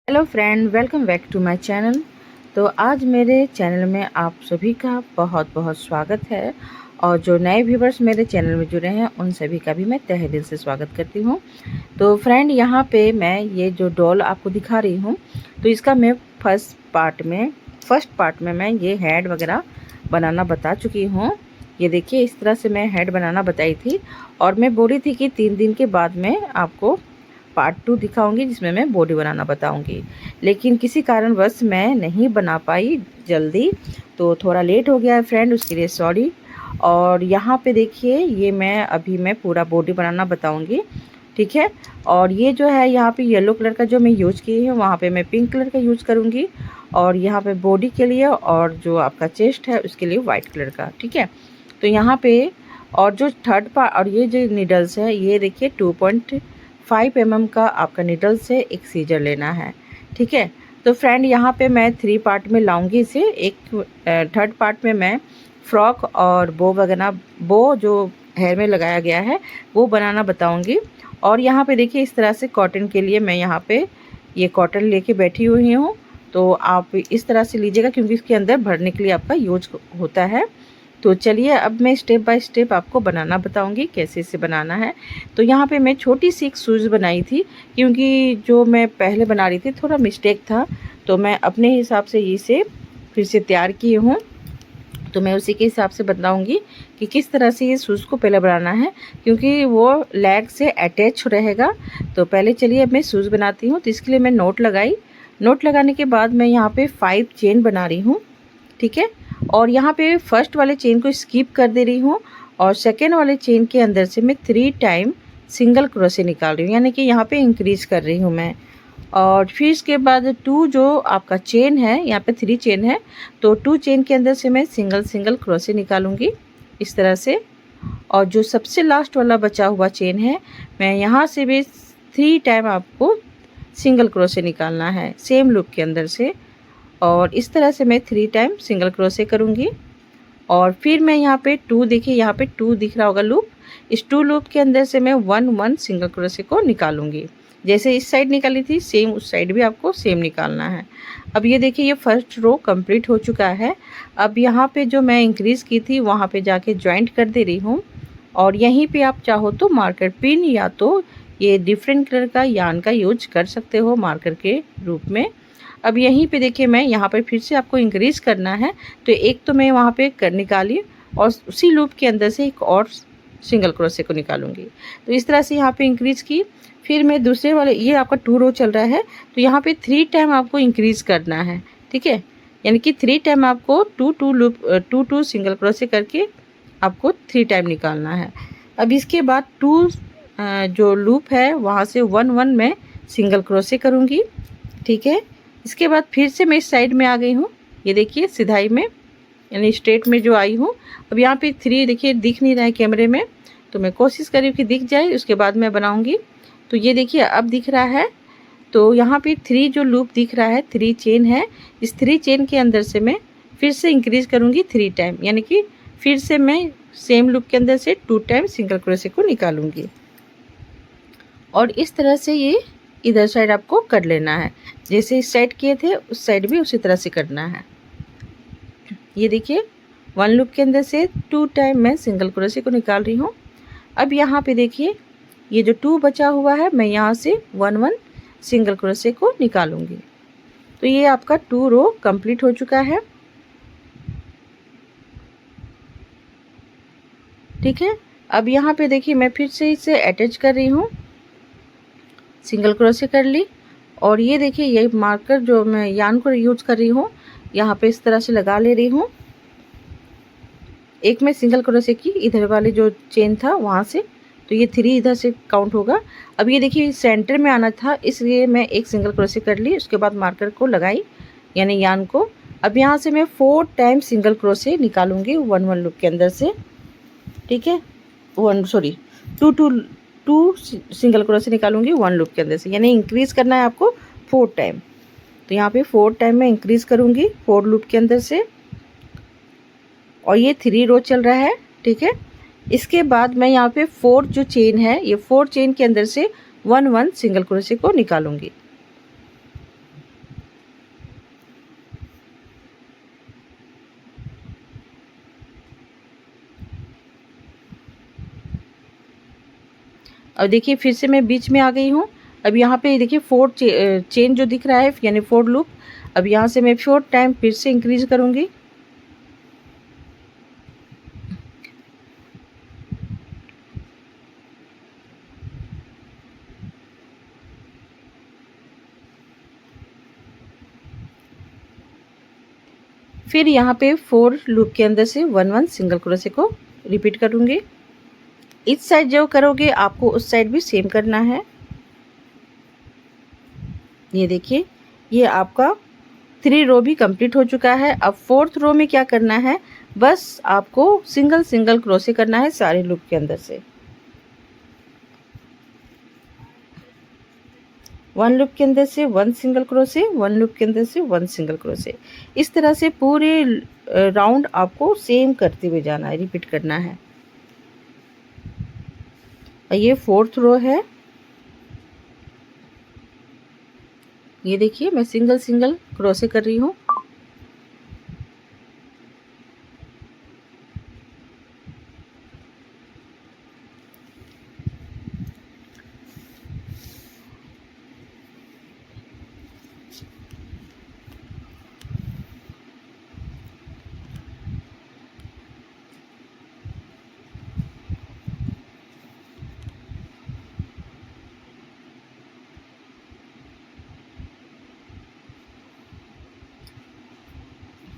Hello friend, welcome back to my channel. तो आज मेरे चैनल में आप सभी का बहुत बहुत स्वागत है। और जो नए व्यूवर्स मेरे चैनल में जुड़े हैं उन सभी का भी मैं तहे दिल से स्वागत करती हूं। तो फ्रेंड, यहाँ पे मैं ये जो डॉल आपको दिखा रही हूँ, तो इसका मैं फर्स्ट पार्ट में मैं ये हेड वगैरह बनाना बता चुकी हूँ। ये देखिए, इस तरह से मैं हेड बनाना बताई थी और मैं बोली थी कि 3 दिन के बाद मैं आपको पार्ट 2 दिखाऊंगी जिसमें मैं बॉडी बनाना बताऊंगी। लेकिन किसी कारणवश मैं नहीं बना पाई जल्दी, तो थोड़ा लेट हो गया है फ्रेंड, उसके लिए सॉरी। और यहाँ पे देखिए, ये मैं पूरा बॉडी बनाना बताऊंगी, ठीक है। और ये जो है यहाँ पे येलो कलर का जो मैं यूज की है, वहाँ पे मैं पिंक कलर का यूज करूँगी। और यहाँ पे बॉडी के लिए और जो आपका चेस्ट है उसके लिए वाइट कलर का, ठीक है। तो यहाँ पे और जो थर्ड पार्ट और ये जो नीडल्स है, ये देखिए 2.5 mm का आपका नीडल से एक सीजर लेना है, ठीक है। तो फ्रेंड, यहाँ पे मैं 3 पार्ट में लाऊंगी इसे। एक थर्ड पार्ट में मैं फ्रॉक और बो जो हेयर में लगाया गया है वो बनाना बताऊंगी। और यहाँ पे देखिए, इस तरह से कॉटन के लिए मैं यहाँ पे ये कॉटन लेके बैठी हुई हूँ। तो आप इस तरह से लीजिएगा क्योंकि इसके अंदर भरने के लिए आपका यूज होता है। तो चलिए, अब मैं स्टेप बाय स्टेप आपको बनाना बताऊंगी कैसे इसे बनाना है। तो यहाँ पे मैं छोटी सी एक शूज़ बनाई थी क्योंकि जो मैं पहले बना रही थी थोड़ा मिस्टेक था, तो मैं अपने हिसाब से इसे फिर से तैयार की हूँ। तो मैं उसी के हिसाब से बताऊंगी कि किस तरह से ये शूज़ को पहले बनाना है क्योंकि वो लेग से अटैच रहेगा। तो पहले चलिए, अब मैं शूज़ बनाती हूँ। तो इसके लिए मैं नोट लगाई। नोट लगाने के बाद मैं यहाँ पे 5 चेन बना रही हूँ, ठीक है। और यहाँ पे फर्स्ट वाले चेन को स्किप कर दे रही हूँ और सेकेंड वाले चेन के अंदर से मैं 3 टाइम सिंगल क्रोशे निकाल रही हूँ, यानी कि यहाँ पे इंक्रीज कर रही हूँ मैं। और फिर इसके बाद 2 जो आपका चेन है, यहाँ पे 3 चेन है, तो 2 चेन के अंदर से मैं सिंगल क्रोशे निकालूंगी इस तरह से। और जो सबसे लास्ट वाला बचा हुआ चेन है, मैं यहाँ से भी 3 टाइम आपको सिंगल क्रोशे निकालना है सेम लूप के अंदर से। और इस तरह से मैं 3 टाइम सिंगल क्रोशे करूँगी। और फिर मैं यहाँ पे 2, देखिए यहाँ पे 2 दिख रहा होगा लूप, इस 2 लूप के अंदर से मैं 1 सिंगल क्रोशे को निकालूंगी। जैसे इस साइड निकाली थी सेम उस साइड भी आपको सेम निकालना है। अब ये देखिए, ये फर्स्ट रो कंप्लीट हो चुका है। अब यहाँ पे जो मैं इंक्रीज़ की थी वहाँ पे जाके ज्वाइंट कर दे रही हूँ। और यहीं पे आप चाहो तो मार्कर पिन या तो ये डिफरेंट कलर का यान का यूज कर सकते हो मार्कर के रूप में। अब यहीं पे देखिए, मैं यहाँ पर फिर से आपको इंक्रीज़ करना है, तो एक तो मैं वहाँ पे कर निकाली और उसी लूप के अंदर से एक और सिंगल क्रोशे को निकालूंगी। तो इस तरह से यहाँ पे इंक्रीज़ की। फिर मैं दूसरे वाले, ये आपका 2 रो चल रहा है, तो यहाँ पे 3 टाइम आपको इंक्रीज़ करना है, ठीक है। यानी कि 3 टाइम आपको 2 सिंगल क्रोशे करके आपको 3 टाइम निकालना है। अब इसके बाद 2 जो लूप है वहाँ से 1 मैं सिंगल क्रोशे करूँगी, ठीक है। इसके बाद फिर से मैं इस साइड में आ गई हूँ, ये देखिए सिधाई में यानी स्ट्रेट में जो आई हूँ। अब यहाँ पे 3 देखिए दिख नहीं रहा है कैमरे में, तो मैं कोशिश करी कि दिख जाए, उसके बाद मैं बनाऊँगी। तो ये देखिए अब दिख रहा है। तो यहाँ पे 3 जो लूप दिख रहा है, 3 चेन है, इस 3 चेन के अंदर से मैं फिर से इंक्रीज़ करूँगी 3 टाइम, यानी कि फिर से मैं सेम लूप के अंदर से 2 टाइम सिंगल क्रोशे को निकालूंगी। और इस तरह से ये इधर साइड आपको कर लेना है, जैसे इस साइड किए थे उस साइड भी उसी तरह से करना है। ये देखिए, 1 लूप के अंदर से 2 टाइम मैं सिंगल क्रोशे को निकाल रही हूँ। अब यहाँ पे देखिए, ये जो 2 बचा हुआ है, मैं यहाँ से 1 सिंगल क्रोशे को निकालूंगी। तो ये आपका 2 रो कंप्लीट हो चुका है, ठीक है। अब यहाँ पे देखिए, मैं फिर से इसे अटैच कर रही हूँ, सिंगल क्रोशे कर ली। और ये देखिए, ये मार्कर जो मैं यान को यूज कर रही हूँ, यहाँ पे इस तरह से लगा ले रही हूँ। एक मैं सिंगल क्रोशे की इधर वाले जो चेन था वहाँ से, तो ये 3 इधर से काउंट होगा। अब ये देखिए सेंटर में आना था, इसलिए मैं एक सिंगल क्रोशे कर ली, उसके बाद मार्कर को लगाई यानी यान को। अब यहाँ से मैं 4 टाइम सिंगल क्रोशे निकालूंगी 1 लूप के अंदर से, ठीक है। 2 सिंगल क्रोशे निकालूंगी 1 लूप के अंदर से, यानी इंक्रीज़ करना है आपको 4 टाइम। तो यहाँ पे 4 टाइम मैं इंक्रीज़ करूँगी 4 लूप के अंदर से। और ये 3 रो चल रहा है, ठीक है। इसके बाद मैं यहाँ पे 4 जो चेन है, ये 4 चेन के अंदर से 1 सिंगल क्रोशे को निकालूंगी। अब देखिए फिर से मैं बीच में आ गई हूँ। अब यहाँ पे देखिए 4 चेन जो दिख रहा है यानी 4 लूप। अब यहाँ से मैं 4 टाइम फिर से इंक्रीज करूँगी। फिर यहाँ पे 4 लूप के अंदर से 1 सिंगल क्रोशे को रिपीट करूँगी। इस साइड जो करोगे आपको उस साइड भी सेम करना है। ये देखिए ये आपका 3 रो भी कंप्लीट हो चुका है। अब 4th रो में क्या करना है, बस आपको सिंगल सिंगल क्रोशे करना है सारे लूप के अंदर से। 1 लूप के अंदर से 1 सिंगल क्रोशे, 1 लूप के अंदर से 1 सिंगल क्रोशे। इस तरह से पूरे राउंड आपको सेम करते हुए जाना है, रिपीट करना है। ये 4th रो है। ये देखिए मैं सिंगल सिंगल क्रोशे कर रही हूँ।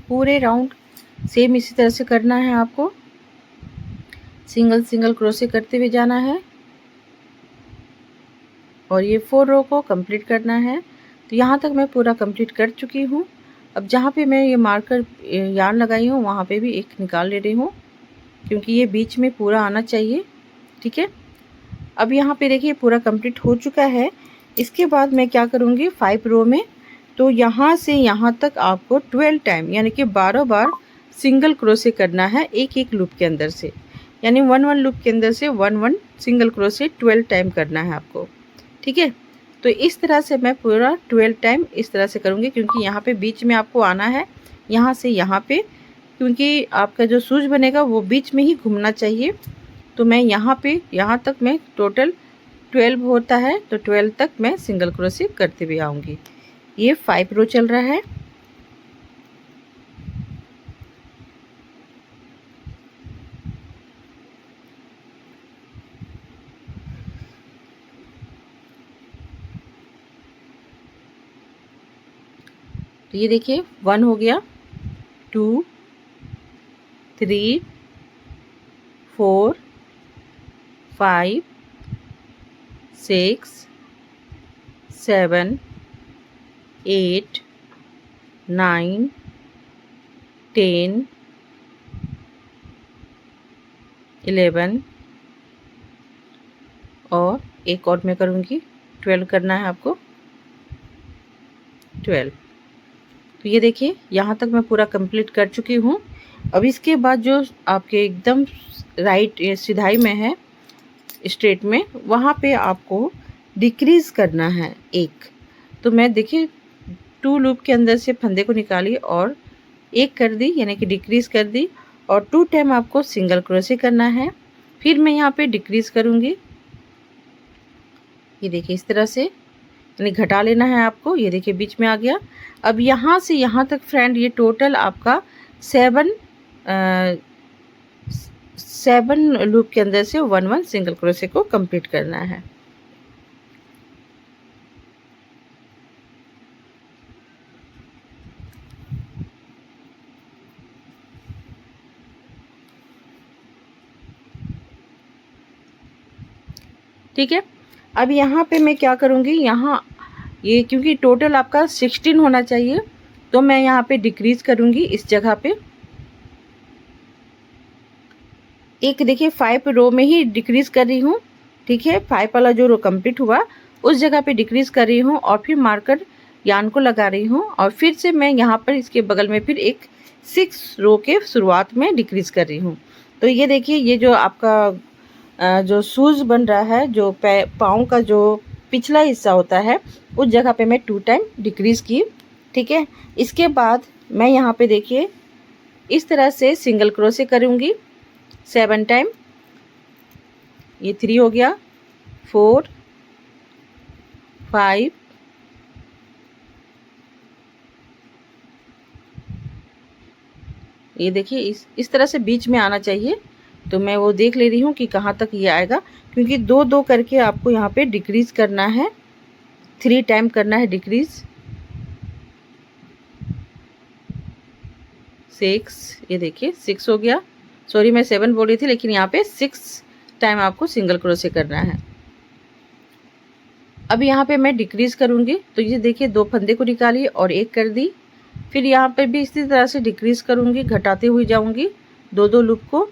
पूरे राउंड सेम इसी तरह से करना है आपको, सिंगल सिंगल क्रोशे करते हुए जाना है और ये 4 रो को कंप्लीट करना है। तो यहाँ तक मैं पूरा कंप्लीट कर चुकी हूँ। अब जहाँ पे मैं ये मार्कर यार्न लगाई हूँ वहाँ पे भी एक निकाल ले रही हूँ, क्योंकि ये बीच में पूरा आना चाहिए। ठीक है, अब यहाँ पे देखिए पूरा कंप्लीट हो चुका है। इसके बाद मैं क्या करूँगी 5 रो में, तो यहाँ से यहाँ तक आपको 12 टाइम यानी कि 12 बार सिंगल क्रोशे करना है एक एक लूप के अंदर से, यानी 1 लूप के अंदर से 1 सिंगल क्रोशे 12 टाइम करना है आपको। ठीक है, तो इस तरह से मैं पूरा 12 टाइम इस तरह से करूँगी, क्योंकि यहाँ पे बीच में आपको आना है, यहाँ से यहाँ पे, क्योंकि आपका जो सूज बनेगा वो बीच में ही घूमना चाहिए। तो मैं यहाँ पे यहाँ तक मैं टोटल 12 होता है, तो 12 तक मैं सिंगल क्रोशे करते हुए आऊँगी। ये 5 रो चल रहा है। तो ये देखिए 1 हो गया, 2 3 4 5 6 7 8 9 10 11 और एक और मैं करूँगी 12 करना है आपको, 12। तो ये देखिए यहाँ तक मैं पूरा कंप्लीट कर चुकी हूँ। अब इसके बाद जो आपके एकदम राइट सिधाई में है स्ट्रेट में, वहाँ पे आपको डिक्रीज़ करना है एक। तो मैं देखिए 2 लूप के अंदर से फंदे को निकाली और एक कर दी, यानी कि डिक्रीज़ कर दी, और 2 टाइम आपको सिंगल क्रोशे करना है। फिर मैं यहाँ पे डिक्रीज़ करूँगी। ये देखिए इस तरह से, यानी घटा लेना है आपको। ये देखिए बीच में आ गया। अब यहाँ से यहाँ तक फ्रेंड ये टोटल आपका 7 लूप के अंदर से 1 सिंगल क्रोशे को कंप्लीट करना है। ठीक है, अब यहाँ पे मैं क्या करूँगी, यहाँ ये क्योंकि टोटल आपका 16 होना चाहिए, तो मैं यहाँ पे डिक्रीज़ करूँगी इस जगह पे। एक देखिए 5 रो में ही डिक्रीज़ कर रही हूँ। ठीक है, 5 वाला जो रो कंप्लीट हुआ उस जगह पे डिक्रीज़ कर रही हूँ और फिर मार्कर यार्न को लगा रही हूँ, और फिर से मैं यहाँ पर इसके बगल में फिर एक 6 रो के शुरुआत में डिक्रीज़ कर रही हूँ। तो ये देखिए ये जो आपका जो शूज़ बन रहा है, जो पाँव का जो पिछला हिस्सा होता है, उस जगह पे मैं 2 टाइम डिक्रीज़ की। ठीक है, इसके बाद मैं यहाँ पे देखिए इस तरह से सिंगल क्रोशे करूँगी 7 टाइम। ये 3 हो गया, 4 5 ये देखिए इस तरह से बीच में आना चाहिए। तो मैं वो देख ले रही हूँ कि कहाँ तक ये आएगा, क्योंकि 2-2 करके आपको यहाँ पे डिक्रीज़ करना है, 3 टाइम करना है डिक्रीज़। 6 ये देखिए 6 हो गया। सॉरी मैं 7 बोल रही थी, लेकिन यहाँ पे 6 टाइम आपको सिंगल क्रोशे करना है। अब यहाँ पे मैं डिक्रीज़ करूँगी, तो ये देखिए 2 फंदे को निकाली और 1 कर दी। फिर यहाँ पे भी इसी तरह से डिक्रीज़ करूँगी, घटाते हुए जाऊँगी 2-2 लूप को।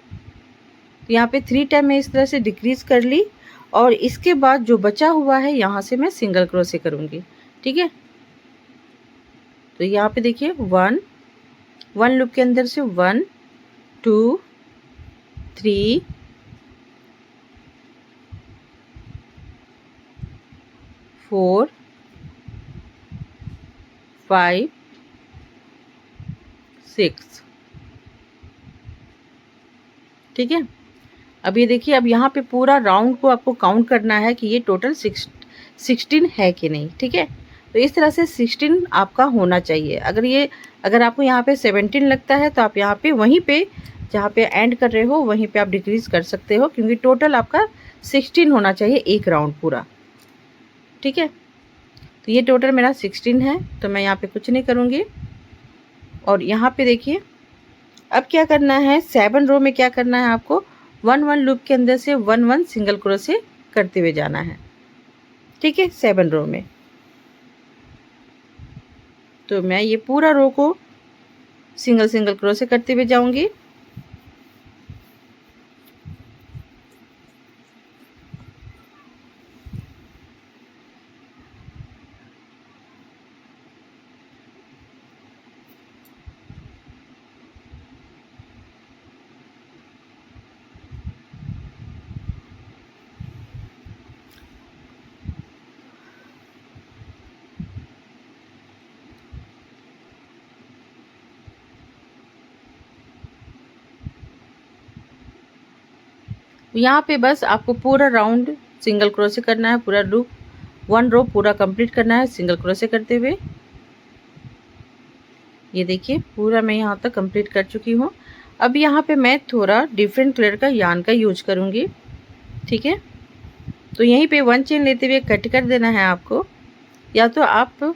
यहाँ पे 3 टाइम मैं इस तरह से डिक्रीज़ कर ली, और इसके बाद जो बचा हुआ है यहाँ से मैं सिंगल क्रोशे करूँगी। ठीक है, तो यहाँ पे देखिए 1 लूप के अंदर से 1 2 3 4 5 6। ठीक है, अब ये देखिए, अब यहाँ पे पूरा राउंड को आपको काउंट करना है कि ये टोटल 16 है कि नहीं। ठीक है, तो इस तरह से 16 आपका होना चाहिए। अगर आपको यहाँ पे 17 लगता है तो आप यहाँ पे वहीं पे जहाँ पे एंड कर रहे हो वहीं पे आप डिक्रीज़ कर सकते हो, क्योंकि टोटल आपका 16 होना चाहिए एक राउंड पूरा। ठीक है, तो ये टोटल मेरा 16 है, तो मैं यहाँ पे कुछ नहीं करूँगी। और यहाँ पे देखिए अब क्या करना है, 7 रो में क्या करना है आपको, 1-1 लूप के अंदर से 1-1 सिंगल क्रोशे करते हुए जाना है। ठीक है, 7 रो में। तो मैं ये पूरा रो को सिंगल क्रोशे करते हुए जाऊंगी। यहाँ पे बस आपको पूरा राउंड सिंगल क्रोशे करना है, पूरा लूप 1 रो पूरा कंप्लीट करना है सिंगल क्रोशे करते हुए। ये देखिए पूरा मैं यहाँ तक कंप्लीट कर चुकी हूँ। अब यहाँ पे मैं थोड़ा डिफरेंट कलर का यार्न का यूज करूँगी। ठीक है, तो यहीं पे 1 चेन लेते हुए कट कर देना है आपको, या तो आप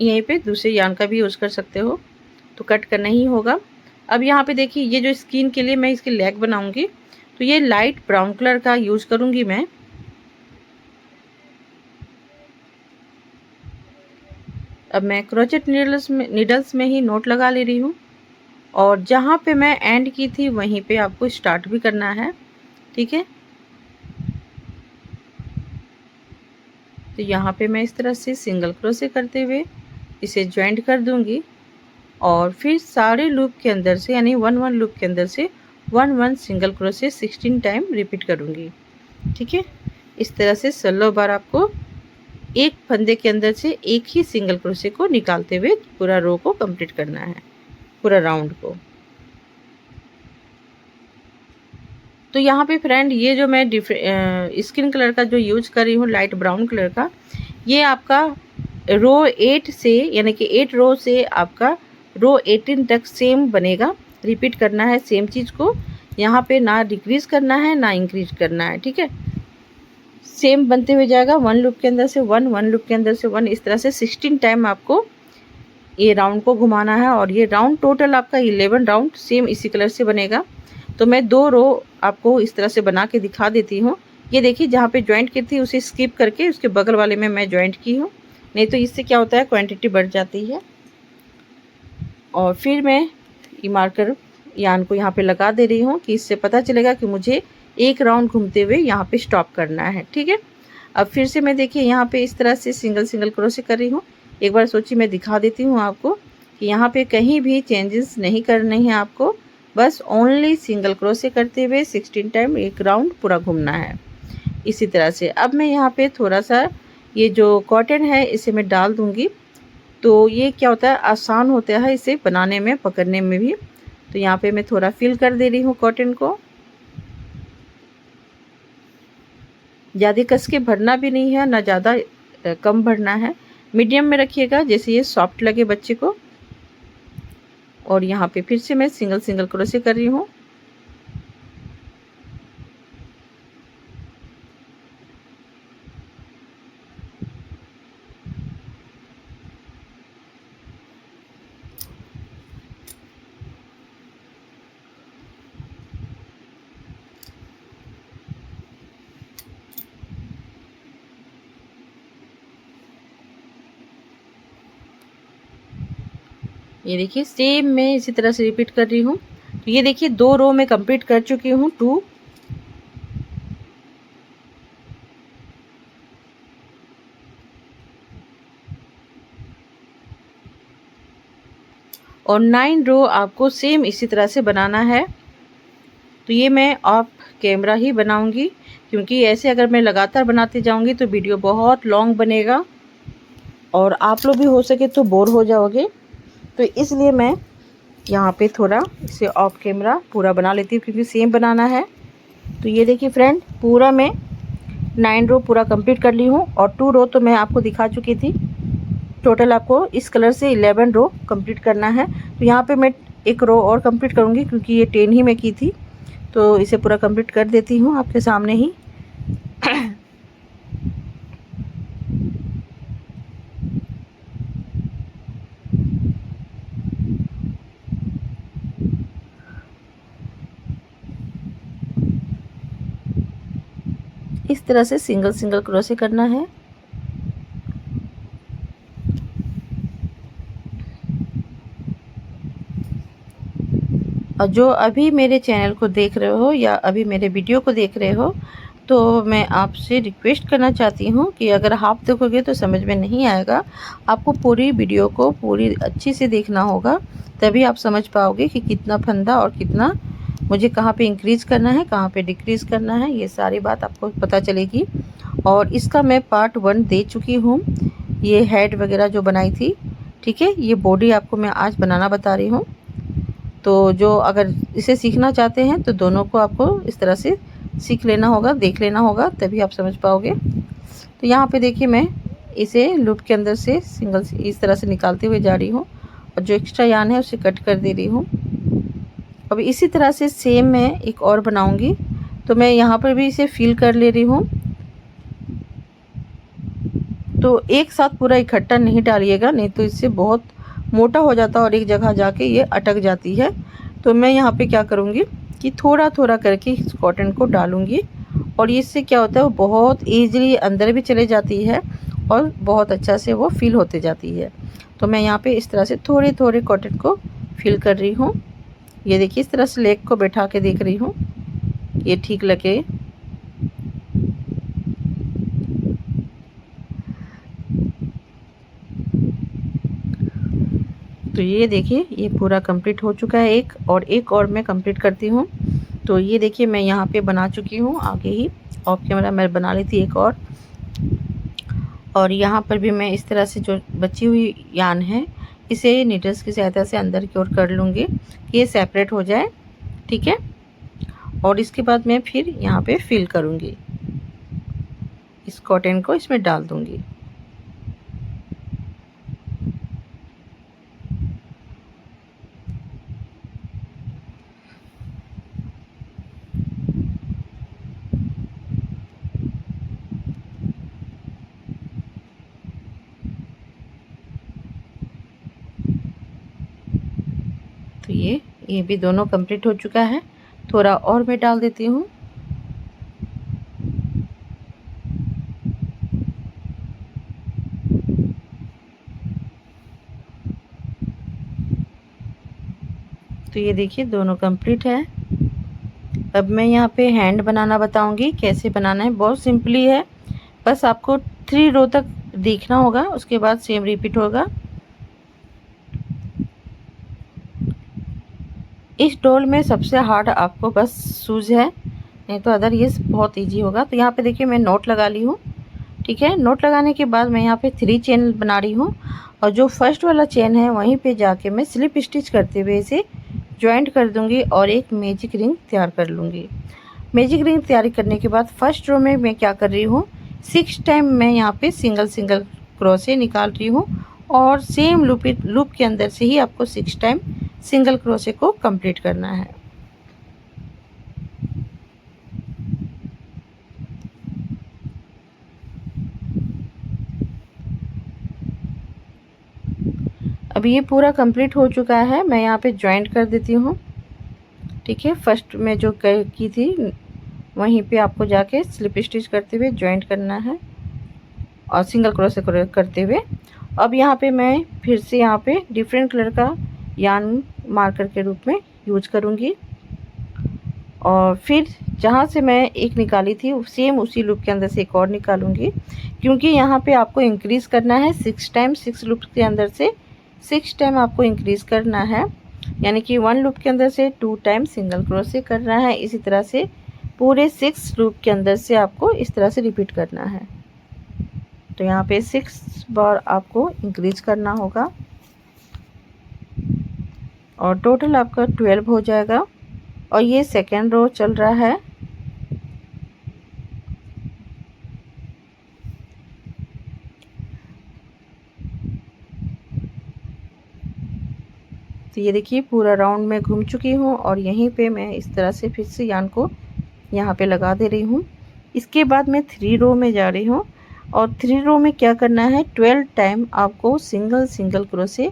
यहीं पे दूसरे यार्न का भी यूज़ कर सकते हो, तो कट करना ही होगा। अब यहाँ पे देखिए ये जो स्किन के लिए मैं इसकी लेग बनाऊंगी, तो ये लाइट ब्राउन कलर का यूज़ करूंगी मैं। अब मैं क्रोचेट नीडल्स में ही नोट लगा ले रही हूँ, और जहाँ पे मैं एंड की थी वहीं पे आपको स्टार्ट भी करना है। ठीक है, तो यहाँ पे मैं इस तरह से सिंगल क्रोशे करते हुए इसे ज्वाइंट कर दूंगी, और फिर सारे लूप के अंदर से यानी 1-1 लूप के अंदर से 1-1 सिंगल क्रोशे 16 टाइम रिपीट करूँगी। ठीक है, इस तरह से 16 बार आपको एक फंदे के अंदर से एक ही सिंगल क्रोशे को निकालते हुए पूरा रो को कंप्लीट करना है, पूरा राउंड को। तो यहाँ पे फ्रेंड ये जो मैं स्किन कलर का जो यूज कर रही हूँ लाइट ब्राउन कलर का, ये आपका रो 8 से यानी कि 8 रो से आपका रो 18 तक सेम बनेगा। रिपीट करना है सेम चीज़ को, यहाँ पे ना डिक्रीज़ करना है ना इंक्रीज करना है। ठीक है, सेम बनते हुए जाएगा। 1 लूप के अंदर से 1 लूप के अंदर से 1, इस तरह से 16 टाइम आपको ये राउंड को घुमाना है, और ये राउंड टोटल आपका 11 राउंड सेम इसी कलर से बनेगा। तो मैं 2 रो आपको इस तरह से बना के दिखा देती हूँ। ये देखिए जहाँ पे ज्वाइंट की थी उसे स्किप करके उसके बगल वाले में मैं ज्वाइंट की हूँ, नहीं तो इससे क्या होता है क्वांटिटी बढ़ जाती है। और फिर मैं ये मार्कर यार्न को यहाँ पे लगा दे रही हूँ कि इससे पता चलेगा कि मुझे एक राउंड घूमते हुए यहाँ पे स्टॉप करना है। ठीक है, अब फिर से मैं देखिए यहाँ पे इस तरह से सिंगल क्रोशे कर रही हूँ। एक बार सोची मैं दिखा देती हूँ आपको कि यहाँ पे कहीं भी चेंजेस नहीं करने हैं आपको, बस ओनली सिंगल क्रोशे करते हुए 16 टाइम एक राउंड पूरा घूमना है इसी तरह से। अब मैं यहाँ पे थोड़ा सा ये जो कॉटन है इसे मैं डाल दूँगी, तो ये क्या होता है आसान होता है इसे बनाने में, पकड़ने में भी। तो यहाँ पे मैं थोड़ा फिल कर दे रही हूँ कॉटन को। ज़्यादा कस के भरना भी नहीं है, ना ज़्यादा कम भरना है, मीडियम में रखिएगा जैसे ये सॉफ्ट लगे बच्चे को। और यहाँ पे फिर से मैं सिंगल सिंगल क्रोशे कर रही हूँ। ये देखिए सेम मैं इसी तरह से रिपीट कर रही हूँ। तो ये देखिए 2 रो में कंप्लीट कर चुकी हूँ, 2। और 9 रो आपको सेम इसी तरह से बनाना है। तो ये मैं ऑफ कैमरा ही बनाऊंगी, क्योंकि ऐसे अगर मैं लगातार बनाती जाऊंगी तो वीडियो बहुत लॉन्ग बनेगा और आप लोग भी हो सके तो बोर हो जाओगे। तो इसलिए मैं यहाँ पे थोड़ा इसे ऑफ कैमरा पूरा बना लेती हूँ, क्योंकि सेम बनाना है। तो ये देखिए फ्रेंड, पूरा मैं 9 रो पूरा कंप्लीट कर ली हूँ और 2 रो तो मैं आपको दिखा चुकी थी। टोटल आपको इस कलर से 11 रो कंप्लीट करना है। तो यहाँ पे मैं एक रो और कंप्लीट करूँगी, क्योंकि ये 10 ही मैं की थी। तो इसे पूरा कंप्लीट कर देती हूँ आपके सामने ही। इस तरह से सिंगल सिंगल क्रोशे करना है। और जो अभी मेरे चैनल को देख रहे हो या अभी मेरे वीडियो को देख रहे हो, तो मैं आपसे रिक्वेस्ट करना चाहती हूँ कि अगर हाफ देखोगे तो समझ में नहीं आएगा। आपको पूरी वीडियो को पूरी अच्छी से देखना होगा, तभी आप समझ पाओगे कि कितना फंदा और कितना मुझे कहाँ पे इंक्रीज़ करना है, कहाँ पे डिक्रीज़ करना है, ये सारी बात आपको पता चलेगी। और इसका मैं पार्ट 1 दे चुकी हूँ, ये हेड वगैरह जो बनाई थी। ठीक है, ये बॉडी आपको मैं आज बनाना बता रही हूँ। तो जो अगर इसे सीखना चाहते हैं तो दोनों को आपको इस तरह से सीख लेना होगा, देख लेना होगा, तभी आप समझ पाओगे। तो यहाँ पे देखिए मैं इसे लूप के अंदर से सिंगल इस तरह से निकालते हुए जा रही हूँ और जो एक्स्ट्रा यार्न है उसे कट कर दे रही हूँ। अब इसी तरह से सेम मैं एक और बनाऊँगी। तो मैं यहाँ पर भी इसे फिल कर ले रही हूँ। तो एक साथ पूरा इकट्ठा नहीं डालिएगा, नहीं तो इससे बहुत मोटा हो जाता है और एक जगह जाके ये अटक जाती है। तो मैं यहाँ पे क्या करूँगी कि थोड़ा थोड़ा करके इस कॉटन को डालूँगी और इससे क्या होता है, वो बहुत ईजीली अंदर भी चले जाती है और बहुत अच्छा से वो फिल होते जाती है। तो मैं यहाँ पे इस तरह से थोड़े थोड़े कॉटन को फिल कर रही हूँ। ये देखिए इस तरह से लेग को बैठा के देख रही हूँ, ये ठीक लगे। तो ये देखिए ये पूरा कंप्लीट हो चुका है, एक और मैं कंप्लीट करती हूँ। तो ये देखिए मैं यहाँ पे बना चुकी हूँ, आगे ही ऑफ कैमरा मैं बना ली थी एक और यहाँ पर भी मैं इस तरह से जो बची हुई यान है इसे नीडल्स की सहायता से अंदर की ओर कर लूँगी, ये सेपरेट हो जाए। ठीक है, और इसके बाद मैं फिर यहाँ पे फिल करूँगी, इस कॉटन को इसमें डाल दूँगी। तो ये भी दोनों कंप्लीट हो चुका है। थोड़ा और मैं डाल देती हूँ। तो ये देखिए दोनों कंप्लीट है। अब मैं यहाँ पे हैंड बनाना बताऊंगी, कैसे बनाना है। बहुत सिंपली है, बस आपको 3 रो तक देखना होगा, उसके बाद सेम रिपीट होगा। इस डॉल में सबसे हार्ड आपको बस शूज़ है, नहीं तो अदर ये बहुत इजी होगा। तो यहाँ पे देखिए मैं नोट लगा ली हूँ। ठीक है, नोट लगाने के बाद मैं यहाँ पे 3 चेन बना रही हूँ और जो फर्स्ट वाला चेन है वहीं पे जाके मैं स्लिप स्टिच करते हुए इसे जॉइंट कर दूँगी और एक मैजिक रिंग तैयार कर लूँगी। मैजिक रिंग तैयारी करने के बाद फर्स्ट रो में मैं क्या कर रही हूँ, 6 टाइम मैं यहाँ पे सिंगल सिंगल क्रोशे निकाल रही हूँ और सेम लूप के अंदर से ही आपको 6 टाइम सिंगल क्रोशे को कंप्लीट करना है। अब ये पूरा कंप्लीट हो चुका है, मैं यहाँ पे जॉइंट कर देती हूँ। ठीक है, फर्स्ट में जो की थी वहीं पे आपको जाके स्लिप स्टिच करते हुए जॉइंट करना है और सिंगल क्रोशे करते हुए। अब यहाँ पे मैं फिर से यहाँ पे डिफरेंट कलर का यार्न मार्कर के रूप में यूज करूँगी और फिर जहाँ से मैं एक निकाली थी सेम उसी लूप के अंदर से एक और निकालूंगी, क्योंकि यहाँ पे आपको इंक्रीज़ करना है 6 टाइम। 6 लूप के अंदर से 6 टाइम आपको इंक्रीज़ करना है, यानी कि 1 लूप के अंदर से 2 टाइम सिंगल क्रोशे करना है। इसी तरह से पूरे 6 लूप के अंदर से आपको इस तरह से रिपीट करना है। तो यहाँ पे 6 बार आपको इंक्रीज करना होगा और टोटल आपका 12 हो जाएगा। और ये सेकेंड रो चल रहा है। तो ये देखिए पूरा राउंड में घूम चुकी हूँ और यहीं पे मैं इस तरह से फिर से यान को यहाँ पे लगा दे रही हूँ। इसके बाद मैं 3 रो में जा रही हूँ और 3 रो में क्या करना है, 12 टाइम आपको सिंगल सिंगल क्रोशे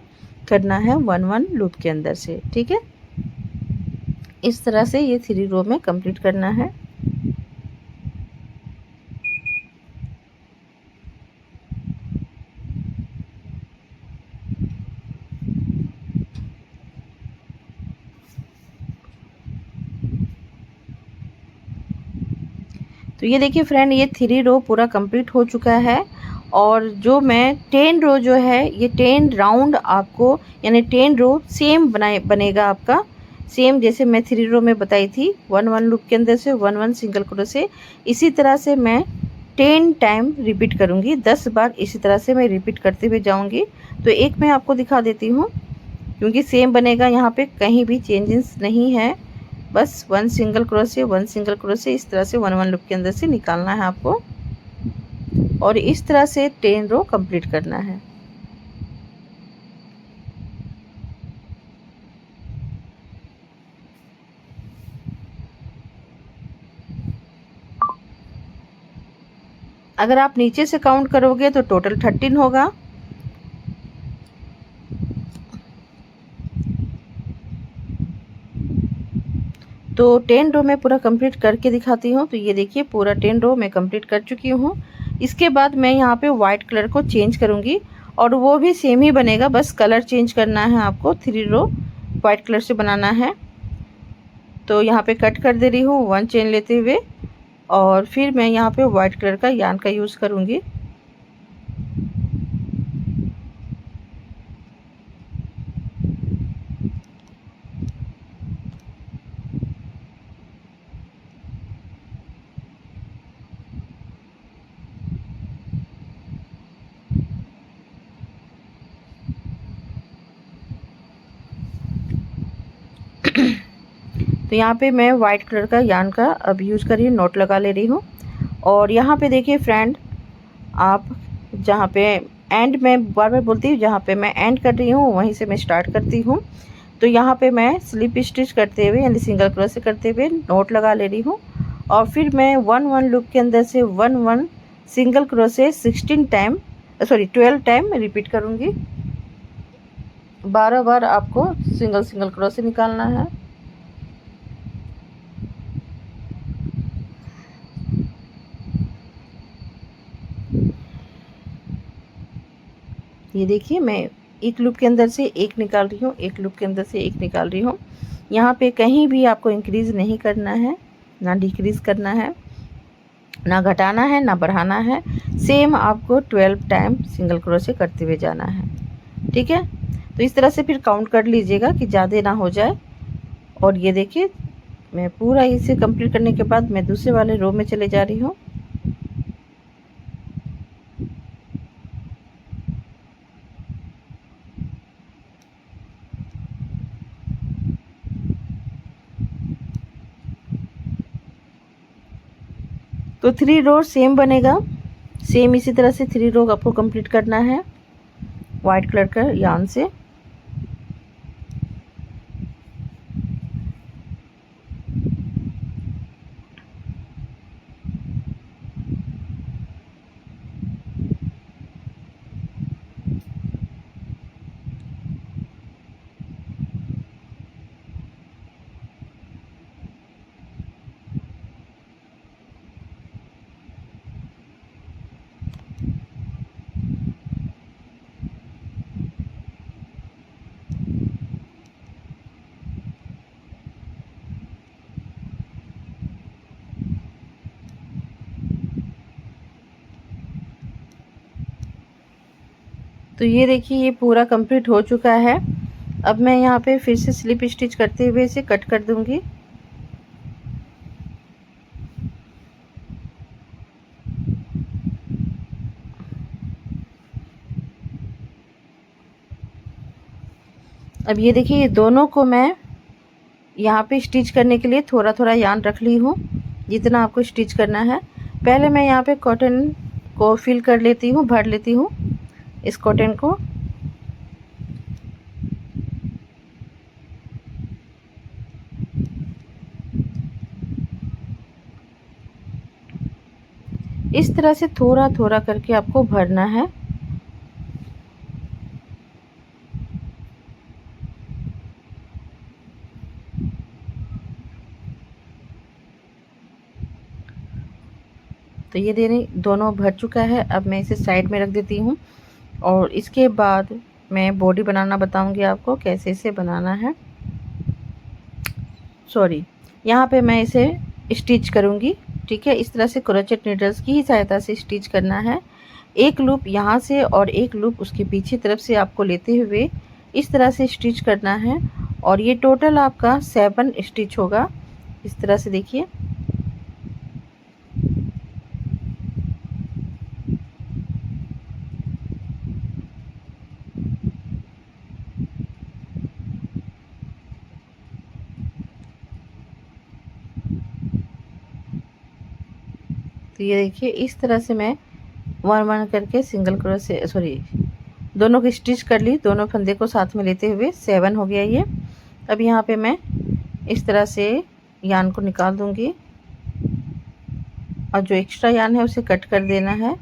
करना है 1 लूप के अंदर से। ठीक है, इस तरह से ये 3 रो में कंप्लीट करना है। तो ये देखिए फ्रेंड, ये 3 रो पूरा कंप्लीट हो चुका है और जो मैं 10 रो जो है ये 10 राउंड आपको यानी 10 रो सेम बनेगा आपका, सेम जैसे मैं 3 रो में बताई थी 1 लूप के अंदर से 1 सिंगल क्रोशे। इसी तरह से मैं 10 टाइम रिपीट करूँगी, 10 बार इसी तरह से मैं रिपीट करते हुए जाऊँगी। तो एक मैं आपको दिखा देती हूँ, क्योंकि सेम बनेगा, यहाँ पे कहीं भी चेंजेस नहीं है। बस 1 सिंगल क्रोशे 1 सिंगल क्रोशे इस तरह से 1 लूप के अंदर से निकालना है आपको और इस तरह से 10 रो कंप्लीट करना है। अगर आप नीचे से काउंट करोगे तो टोटल 13 होगा। तो 10 रो मैं पूरा कंप्लीट करके दिखाती हूँ। तो ये देखिए पूरा 10 रो मैं कंप्लीट कर चुकी हूँ। इसके बाद मैं यहाँ पे वाइट कलर को चेंज करूँगी और वो भी सेम ही बनेगा, बस कलर चेंज करना है आपको। 3 रो वाइट कलर से बनाना है। तो यहाँ पे कट कर दे रही हूँ 1 चेन लेते हुए और फिर मैं यहाँ पे वाइट कलर का यार्न का यूज़ करूँगी। तो यहाँ पे मैं वाइट कलर का यार्न का अब यूज़ कर रही हूँ, नोट लगा ले रही हूँ। और यहाँ पे देखिए फ्रेंड, आप जहाँ पे एंड में बार बार बोलती हूँ, जहाँ पे मैं एंड कर रही हूँ वहीं से मैं स्टार्ट करती हूँ। तो यहाँ पे मैं स्लिप स्टिच करते हुए यानी सिंगल क्रोशे करते हुए नोट लगा ले रही हूँ और फिर मैं 1 लूप के अंदर से 1 सिंगल क्रोशे 12 टाइम रिपीट करूँगी। 12 बार आपको सिंगल सिंगल क्रोशे निकालना है। ये देखिए मैं एक लूप के अंदर से एक निकाल रही हूँ, एक लूप के अंदर से एक निकाल रही हूँ। यहाँ पे कहीं भी आपको इंक्रीज़ नहीं करना है, ना डिक्रीज़ करना है, ना घटाना है ना बढ़ाना है। सेम आपको 12 टाइम सिंगल क्रोशे करते हुए जाना है। ठीक है, तो इस तरह से फिर काउंट कर लीजिएगा कि ज़्यादा ना हो जाए। और ये देखिए मैं पूरा इसे कंप्लीट करने के बाद मैं दूसरे वाले रो में चले जा रही हूँ। तो 3 रो सेम बनेगा। सेम इसी तरह से 3 रो आपको कंप्लीट करना है वाइट कलर का यार्न से। तो ये देखिए ये पूरा कंप्लीट हो चुका है। अब मैं यहाँ पे फिर से स्लिप स्टिच करते हुए इसे कट कर दूंगी। अब ये देखिए ये दोनों को मैं यहाँ पे स्टिच करने के लिए थोड़ा थोड़ा यार्न रख ली हूँ, जितना आपको स्टिच करना है। पहले मैं यहाँ पे कॉटन को फिल कर लेती हूँ, भर लेती हूँ इस कॉटन को। इस तरह से थोड़ा थोड़ा करके आपको भरना है। तो ये दोनों भर चुका है। अब मैं इसे साइड में रख देती हूँ और इसके बाद मैं बॉडी बनाना बताऊंगी आपको कैसे इसे बनाना है। सॉरी, यहाँ पे मैं इसे स्टिच करूँगी। ठीक है, इस तरह से क्रोचेट नीडल्स की ही सहायता से स्टिच करना है। एक लूप यहाँ से और एक लूप उसके पीछे तरफ से आपको लेते हुए इस तरह से स्टिच करना है। और ये टोटल आपका 7 स्टिच होगा। इस तरह से देखिए। तो ये देखिए इस तरह से मैं 1 1 करके सिंगल क्रोशे सॉरी दोनों को स्टिच कर ली। दोनों फंदे को साथ में लेते हुए 7 हो गया ये। अब यहाँ पे मैं इस तरह से यान को निकाल दूंगी और जो एक्स्ट्रा यान है उसे कट कर देना है।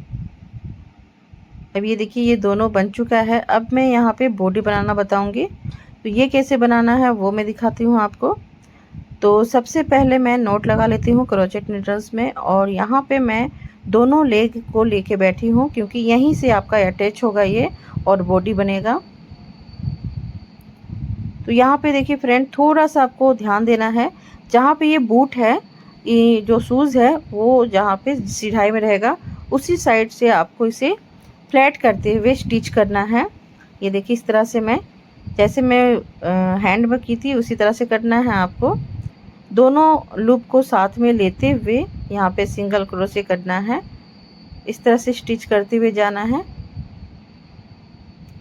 अब ये देखिए ये दोनों बन चुका है। अब मैं यहाँ पे बॉडी बनाना बताऊंगी। तो ये कैसे बनाना है वो मैं दिखाती हूँ आपको। तो सबसे पहले मैं नोट लगा लेती हूँ क्रोचेट नीडल्स में और यहाँ पे मैं दोनों लेग को लेके बैठी हूँ, क्योंकि यहीं से आपका अटैच होगा ये और बॉडी बनेगा। तो यहाँ पे देखिए फ्रेंड, थोड़ा सा आपको ध्यान देना है। जहाँ पे ये बूट है, ये जो शूज़ है, वो जहाँ पे सिढ़ाई में रहेगा उसी साइड से आपको इसे फ्लैट करते हुए स्टिच करना है। ये देखिए इस तरह से मैं जैसे मैं हैंड में की थी उसी तरह से करना है आपको। दोनों लूप को साथ में लेते हुए यहाँ पे सिंगल क्रोशे करना है। इस तरह से स्टिच करते हुए जाना है।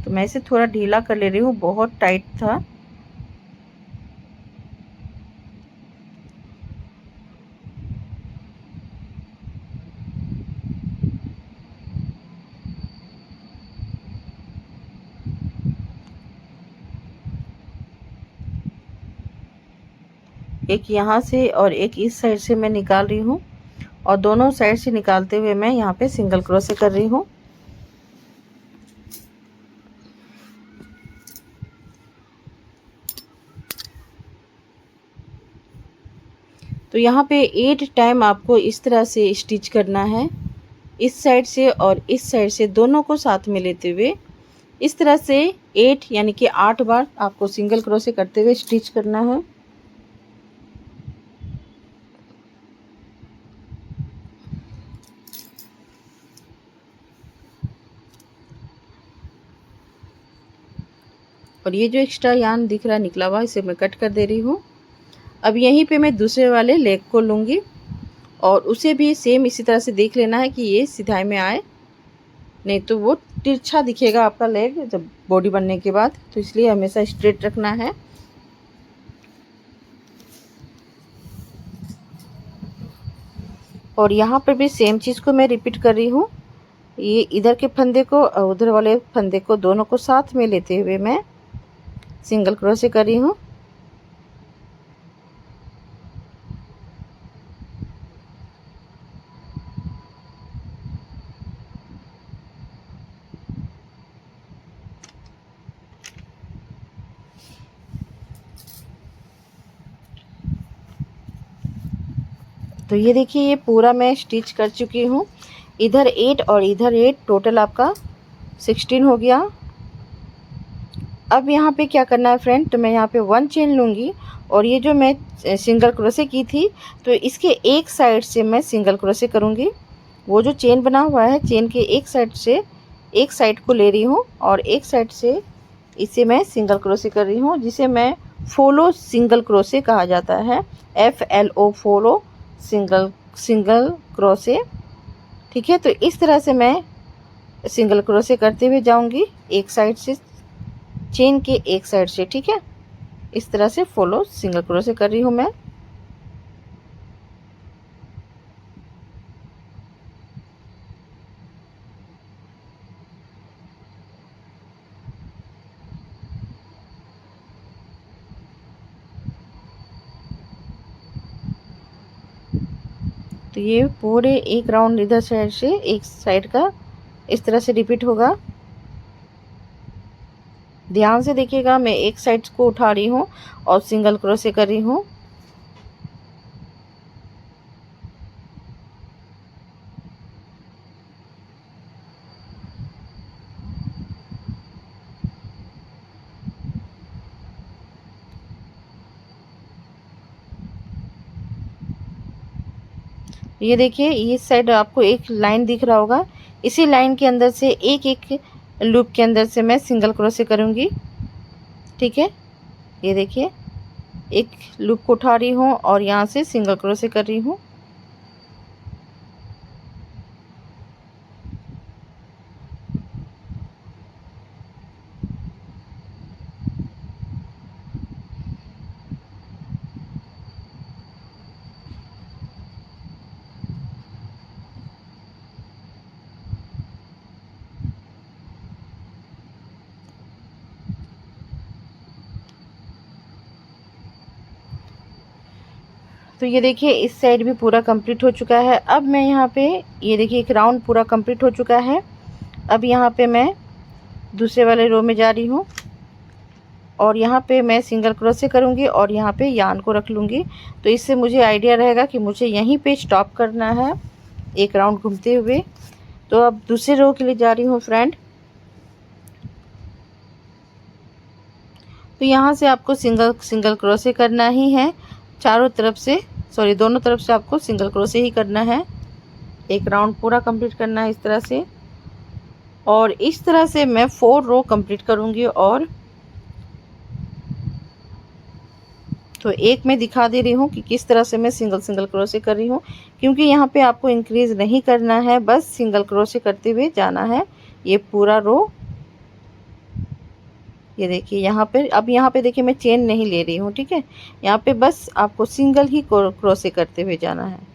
तो मैं इसे थोड़ा ढीला कर ले रही हूँ, बहुत टाइट था। एक यहाँ से और एक इस साइड से मैं निकाल रही हूँ और दोनों साइड से निकालते हुए मैं यहाँ पे सिंगल क्रोशे कर रही हूँ। तो यहाँ पे 8 टाइम आपको इस तरह से स्टिच करना है, इस साइड से और इस साइड से दोनों को साथ में लेते हुए इस तरह से 8 यानी कि 8 बार आपको सिंगल क्रोशे करते हुए स्टिच करना है। और ये जो एक्स्ट्रा यार्न दिख रहा है निकला हुआ, इसे मैं कट कर दे रही हूँ। अब यहीं पे मैं दूसरे वाले लेग को लूँगी और उसे भी सेम इसी तरह से देख लेना है कि ये सिधाई में आए, नहीं तो वो तिरछा दिखेगा आपका लेग जब बॉडी बनने के बाद। तो इसलिए हमेशा स्ट्रेट रखना है। और यहाँ पर भी सेम चीज़ को मैं रिपीट कर रही हूँ। ये इधर के फंदे को और उधर वाले फंदे को दोनों को साथ में लेते हुए मैं सिंगल क्रोशे कर रही हूँ। तो ये देखिए ये पूरा मैं स्टिच कर चुकी हूँ। इधर 8 और इधर 8, टोटल आपका 16 हो गया। अब यहाँ पे क्या करना है फ्रेंड, तो मैं यहाँ पे 1 चेन लूँगी और ये जो मैं सिंगल क्रोशे की थी तो इसके एक साइड से मैं सिंगल क्रोशे करूँगी। वो जो चेन बना हुआ है चेन के एक साइड से एक साइड को ले रही हूँ और एक साइड से इसे मैं सिंगल क्रोशे कर रही हूँ, जिसे मैं फॉलो सिंगल क्रोशे कहा जाता है। FLO follow single crochet. ठीक है, तो इस तरह से मैं सिंगल क्रोशे करते हुए जाऊंगी एक साइड से, चेन के एक साइड से। ठीक है, इस तरह से फॉलो सिंगल क्रोशे कर रही हूँ मैं। तो ये पूरे एक राउंड इधर साइड से एक साइड का इस तरह से रिपीट होगा। ध्यान से देखिएगा, मैं एक साइड को उठा रही हूँ और सिंगल क्रोशे कर रही हूँ। ये देखिए इस साइड आपको एक लाइन दिख रहा होगा, इसी लाइन के अंदर से एक एक लूप के अंदर से मैं सिंगल क्रोशे करूँगी। ठीक है, ये देखिए एक लूप को उठा रही हूँ और यहाँ से सिंगल क्रोशे कर रही हूँ। तो ये देखिए इस साइड भी पूरा कंप्लीट हो चुका है। अब मैं यहाँ पे ये देखिए एक राउंड पूरा कंप्लीट हो चुका है। अब यहाँ पे मैं दूसरे वाले रो में जा रही हूँ और यहाँ पे मैं सिंगल क्रोशे करूँगी और यहाँ पे यान को रख लूँगी। तो इससे मुझे आइडिया रहेगा कि मुझे यहीं पे स्टॉप करना है एक राउंड घूमते हुए। तो अब दूसरे रो के लिए जा रही हूँ फ्रेंड। तो यहाँ से आपको सिंगल क्रोशे करना ही है चारों तरफ से, सॉरी दोनों तरफ से आपको सिंगल क्रोशे ही करना है। एक राउंड पूरा कंप्लीट करना है इस तरह से, और इस तरह से मैं 4 रो कंप्लीट करूँगी। और तो एक मैं दिखा दे रही हूँ कि किस तरह से मैं सिंगल क्रोशे कर रही हूँ, क्योंकि यहाँ पे आपको इंक्रीज़ नहीं करना है, बस सिंगल क्रोशे करते हुए जाना है ये पूरा रो। ये देखिए यहाँ पे, अब यहाँ पे देखिए मैं चेन नहीं ले रही हूँ। ठीक है, यहाँ पे बस आपको सिंगल ही क्रोशे करते हुए जाना है।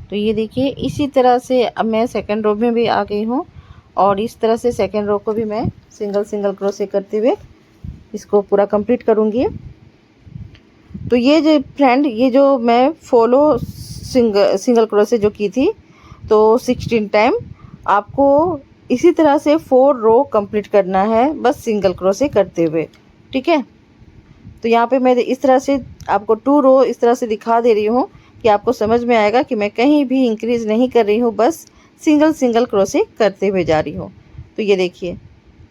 तो ये देखिए इसी तरह से अब मैं सेकंड रो में भी आ गई हूँ और इस तरह से सेकंड रो को भी मैं सिंगल क्रोशे करते हुए इसको पूरा कंप्लीट करूँगी। तो ये जो फ्रेंड, ये जो मैं फॉलो सिंगल क्रोशे जो की थी तो 16 टाइम आपको इसी तरह से 4 रो कंप्लीट करना है बस सिंगल क्रोशे करते हुए। ठीक है, तो यहाँ पे मैं इस तरह से आपको 2 रो इस तरह से दिखा दे रही हूँ कि आपको समझ में आएगा कि मैं कहीं भी इंक्रीज़ नहीं कर रही हूँ, बस सिंगल क्रोशे करते हुए जा रही हूँ। तो ये देखिए,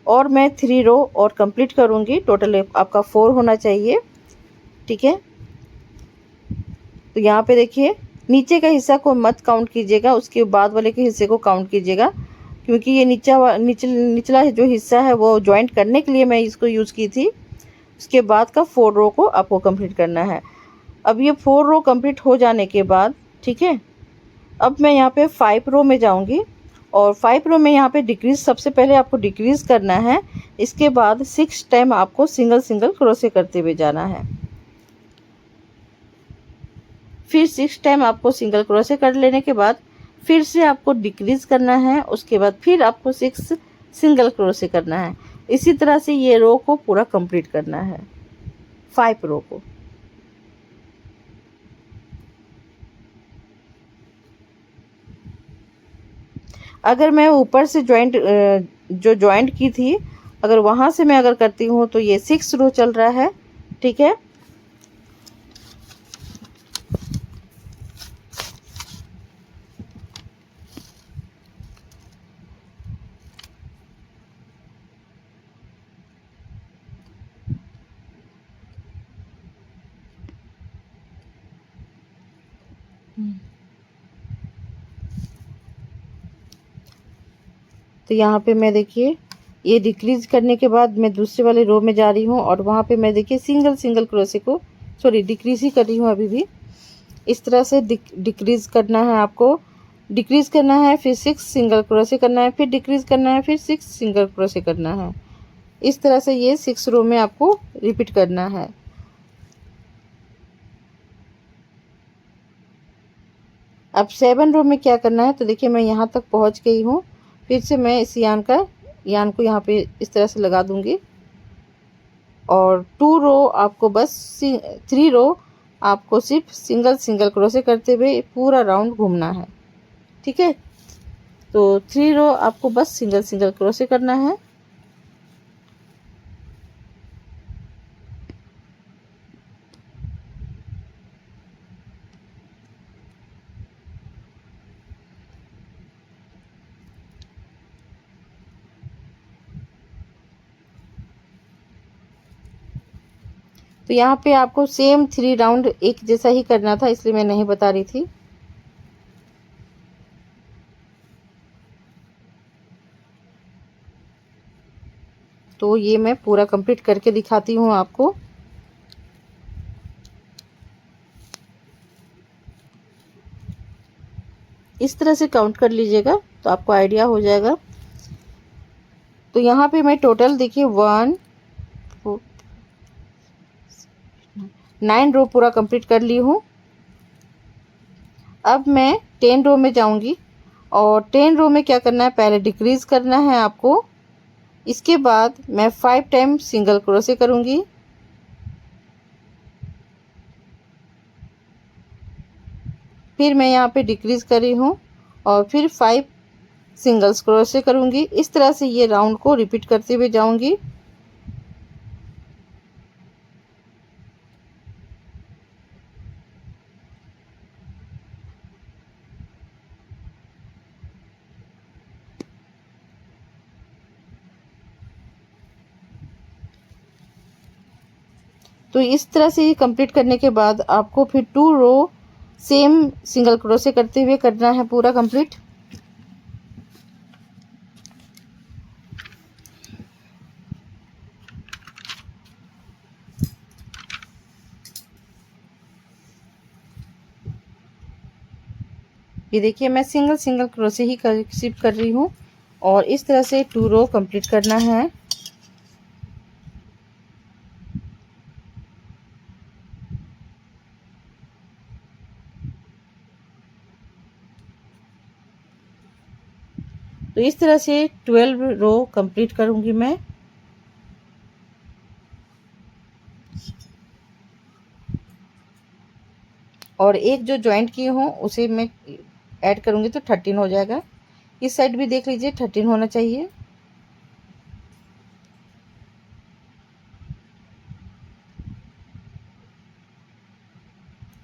और मैं 3 रो और कंप्लीट करूँगी, टोटल आपका 4 होना चाहिए। ठीक है, तो यहाँ पे देखिए नीचे का हिस्सा को मत काउंट कीजिएगा, उसके बाद वाले के हिस्से को काउंट कीजिएगा, क्योंकि ये निचला जो हिस्सा है वो जॉइंट करने के लिए मैं इसको यूज़ की थी। उसके बाद का 4 रो को आपको कंप्लीट करना है। अब ये 4 रो कंप्लीट हो जाने के बाद, ठीक है, अब मैं यहाँ पे 5 रो में जाऊँगी और 5 रो में यहाँ पे डिक्रीज़, सबसे पहले आपको डिक्रीज़ करना है। इसके बाद 6 टाइम आपको सिंगल सिंगल क्रोशे करते हुए जाना है। फिर 6 टाइम आपको सिंगल क्रोशे कर लेने के बाद फिर से आपको डिक्रीज़ करना है। उसके बाद फिर आपको 6 सिंगल क्रोशे करना है। इसी तरह से ये रो को पूरा कंप्लीट करना है, 5 रो को। अगर मैं ऊपर से जो जॉइंट की थी, अगर वहाँ से मैं अगर करती हूँ तो ये 6 रो चल रहा है, ठीक है। तो यहाँ पे मैं देखिए ये डिक्रीज करने के बाद मैं दूसरे वाले रो में जा रही हूँ और वहाँ पे मैं देखिए सिंगल सिंगल क्रोशे को, सॉरी, डिक्रीज ही कर रही हूँ अभी भी। इस तरह से डिक्रीज करना है आपको, डिक्रीज करना है, फिर 6 सिंगल क्रोशे करना है, फिर डिक्रीज करना है, फिर 6 सिंगल क्रोशे करना है। इस तरह से ये 6 रो में आपको रिपीट करना है। अब 7 रो में क्या करना है, तो देखिए मैं यहाँ तक पहुँच गई हूँ। फिर से मैं इस यान को यहाँ पे इस तरह से लगा दूंगी और 2 रो आपको बस 3 रो आपको सिर्फ सिंगल सिंगल क्रोशे करते हुए पूरा राउंड घूमना है, ठीक है। तो 3 रो आपको बस सिंगल सिंगल क्रोशे करना है। तो यहाँ पे आपको सेम 3 राउंड एक जैसा ही करना था, इसलिए मैं नहीं बता रही थी। तो ये मैं पूरा कंप्लीट करके दिखाती हूँ आपको। इस तरह से काउंट कर लीजिएगा तो आपको आइडिया हो जाएगा। तो यहाँ पे मैं टोटल देखिए 9 रो पूरा कंप्लीट कर ली हूँ। अब मैं 10 रो में जाऊंगी और 10 रो में क्या करना है, पहले डिक्रीज करना है आपको। इसके बाद मैं 5 टाइम सिंगल क्रोशे करूंगी। फिर मैं यहाँ पे डिक्रीज कर रही हूँ और फिर 5 सिंगल्स क्रोशे करूंगी। इस तरह से ये राउंड को रिपीट करते हुए जाऊंगी। तो इस तरह से ये कंप्लीट करने के बाद आपको फिर 2 रो सेम सिंगल क्रोशे करते हुए करना है पूरा कंप्लीट। ये देखिए मैं सिंगल सिंगल क्रोशे ही सिर्फ कर रही हूँ और इस तरह से 2 रो कंप्लीट करना है। तो इस तरह से 12 रो कंप्लीट करूंगी मैं। और एक जो जॉइंट की हूँ उसे मैं ऐड करूंगी तो 13 हो जाएगा। इस साइड भी देख लीजिए 13 होना चाहिए।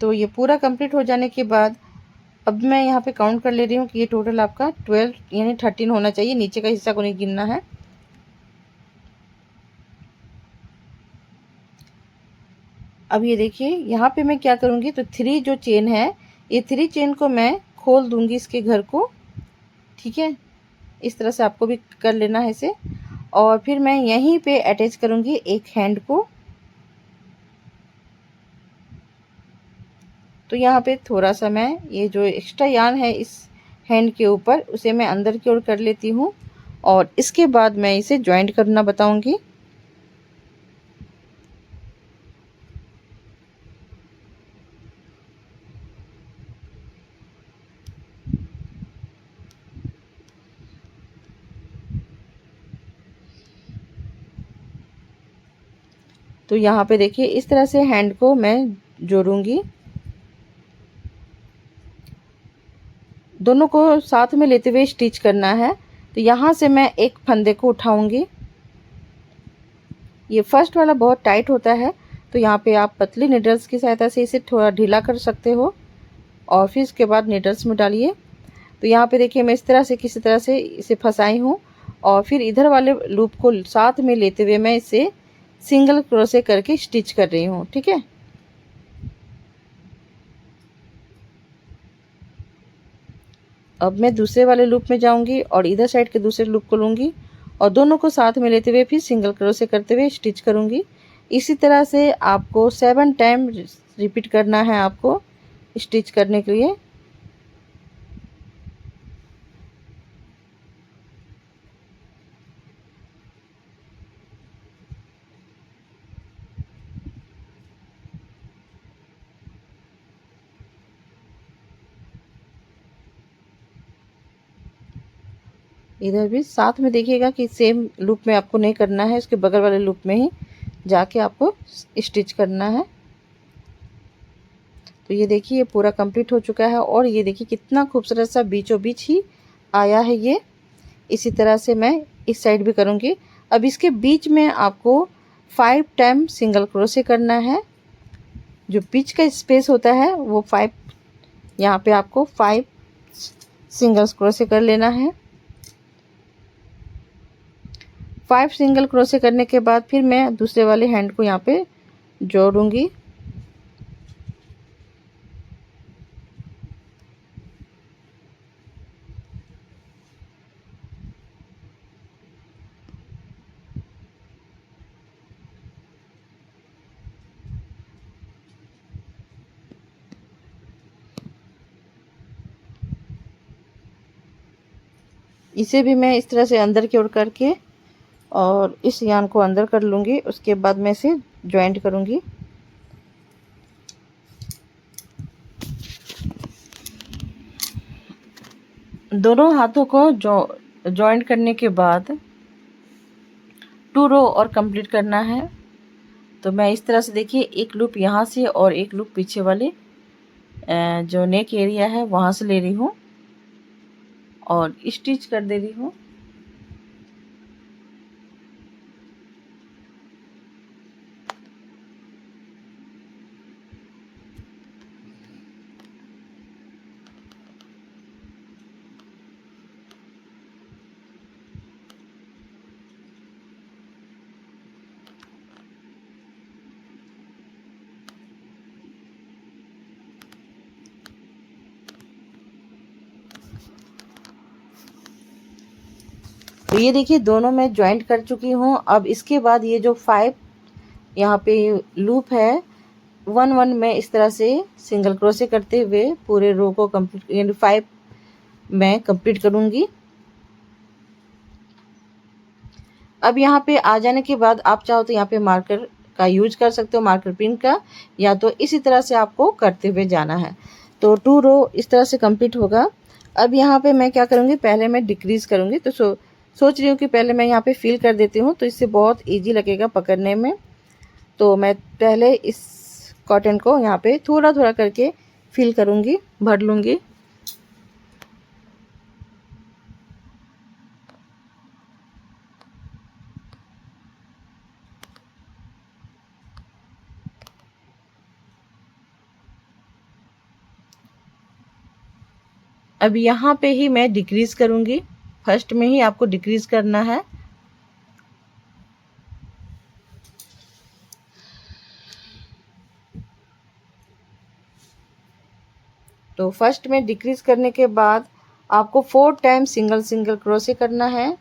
तो ये पूरा कंप्लीट हो जाने के बाद अब मैं यहाँ पे काउंट कर ले रही हूँ कि ये टोटल आपका 12 यानी 13 होना चाहिए। नीचे का हिस्सा को नहीं गिनना है। अब ये देखिए यहाँ पे मैं क्या करूँगी, तो 3 जो चेन है, ये 3 चेन को मैं खोल दूंगी इसके घर को, ठीक है। इस तरह से आपको भी कर लेना है इसे। और फिर मैं यहीं पे अटैच करूँगी एक हैंड को। तो यहाँ पे थोड़ा सा मैं ये जो एक्स्ट्रा यार्न है इस हैंड के ऊपर, उसे मैं अंदर की ओर कर लेती हूँ और इसके बाद मैं इसे जॉइंट करना बताऊँगी। तो यहाँ पे देखिए इस तरह से हैंड को मैं जोड़ूंगी। दोनों को साथ में लेते हुए स्टिच करना है। तो यहाँ से मैं एक फंदे को उठाऊंगी। ये फर्स्ट वाला बहुत टाइट होता है, तो यहाँ पे आप पतली नीडल्स की सहायता से इसे थोड़ा ढीला कर सकते हो और फिर इसके बाद नीडल्स में डालिए। तो यहाँ पे देखिए मैं इस तरह से किसी तरह से इसे फंसाई हूँ और फिर इधर वाले लूप को साथ में लेते हुए मैं इसे सिंगल क्रोशे करके स्टिच कर रही हूँ। ठीक है। अब मैं दूसरे वाले लूप में जाऊंगी और इधर साइड के दूसरे लूप को लूँगी और दोनों को साथ में लेते हुए फिर सिंगल क्रोशे करते हुए स्टिच करूँगी। इसी तरह से आपको 7 टाइम रिपीट करना है आपको स्टिच करने के लिए। इधर भी साथ में देखिएगा कि सेम लूप में आपको नहीं करना है, इसके बगल वाले लूप में ही जाके आपको स्टिच करना है। तो ये देखिए ये पूरा कंप्लीट हो चुका है और ये देखिए कितना खूबसूरत सा बीचों बीच ही आया है ये। इसी तरह से मैं इस साइड भी करूँगी। अब इसके बीच में आपको 5 टाइम सिंगल क्रोशे करना है। जो बीच का स्पेस होता है वो 5, यहाँ पे आपको 5 सिंगल क्रोशे कर लेना है। 5 सिंगल क्रोशे करने के बाद फिर मैं दूसरे वाले हैंड को यहाँ पे जोड़ूंगी। इसे भी मैं इस तरह से अंदर की ओर करके और इस यान को अंदर कर लूँगी। उसके बाद मैं इसे जॉइंट करूँगी। दोनों हाथों को जॉइंट करने के बाद 2 रो और कंप्लीट करना है। तो मैं इस तरह से देखिए एक लूप यहाँ से और एक लूप पीछे वाले जो नेक एरिया है वहाँ से ले रही हूँ और स्टिच कर दे रही हूँ। तो ये देखिए दोनों मैं ज्वाइंट कर चुकी हूँ। अब इसके बाद ये जो 5 यहाँ पे लूप है 1 में इस तरह से सिंगल क्रोशे करते हुए पूरे रो को कंप्लीट यानी 5 मैं कंप्लीट करूँगी। अब यहाँ पे आ जाने के बाद आप चाहो तो यहाँ पे मार्कर का यूज कर सकते हो, मार्कर पिन का, या तो इसी तरह से आपको करते हुए जाना है। तो 2 रो इस तरह से कंप्लीट होगा। अब यहाँ पे मैं क्या करूँगी, पहले मैं डिक्रीज़ करूँगी। तो सोच रही हूँ कि पहले मैं यहाँ पे फिल कर देती हूँ तो इससे बहुत ईजी लगेगा पकड़ने में। तो मैं पहले इस कॉटन को यहाँ पे थोड़ा थोड़ा करके फिल करूँगी, भर लूँगी। अब यहाँ पे ही मैं डिक्रीज़ करूँगी, फर्स्ट में ही आपको डिक्रीज़ करना है। तो फर्स्ट में डिक्रीज़ करने के बाद आपको 4 टाइम सिंगल सिंगल क्रोशे करना है।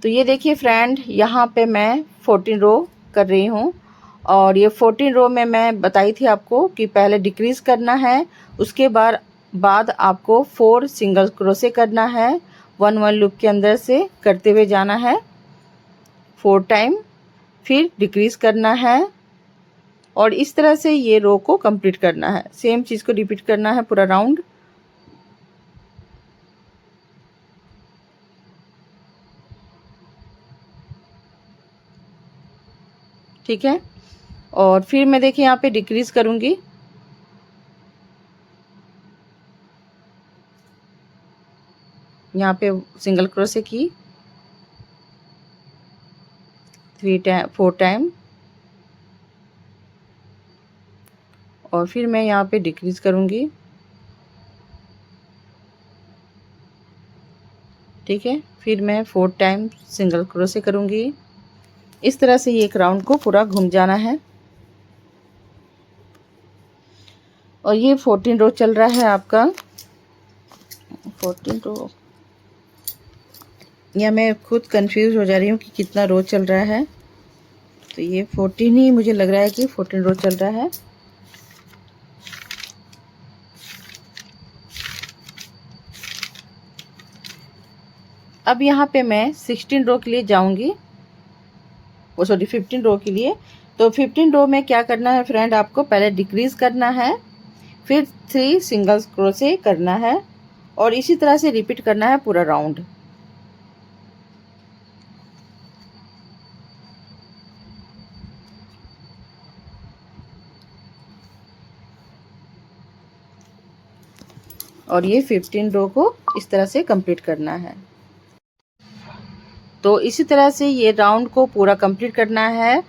तो ये देखिए फ्रेंड, यहाँ पे मैं 14 रो कर रही हूँ और ये 14 रो में मैं बताई थी आपको कि पहले डिक्रीज़ करना है, उसके बाद आपको 4 सिंगल क्रोशे करना है, 1 लूप के अंदर से करते हुए जाना है 4 टाइम, फिर डिक्रीज़ करना है और इस तरह से ये रो को कंप्लीट करना है। सेम चीज़ को रिपीट करना है पूरा राउंड। ठीक है, और फिर मैं देखिए यहाँ पे डिक्रीज़ करूँगी। यहाँ पे सिंगल क्रोशे की 4 टाइम और फिर मैं यहाँ पे डिक्रीज़ करूँगी। ठीक है, फिर मैं 4 टाइम सिंगल क्रोशे करूँगी। इस तरह से ये एक राउंड को पूरा घूम जाना है और ये 14 रो चल रहा है आपका। 14 रो, या मैं खुद कंफ्यूज हो जा रही हूँ कि कितना रो चल रहा है। तो ये 14 ही मुझे लग रहा है कि 14 रो चल रहा है। अब यहाँ पे मैं 16 रो के लिए जाऊँगी, वो सॉरी 15 रो के लिए। तो 15 रो में क्या करना है फ्रेंड, आपको पहले डिक्रीज़ करना है, फिर 3 सिंगल क्रोशे करना है और इसी तरह से रिपीट करना है पूरा राउंड। और ये 15 रो को इस तरह से कंप्लीट करना है। तो इसी तरह से ये राउंड को पूरा कंप्लीट करना है।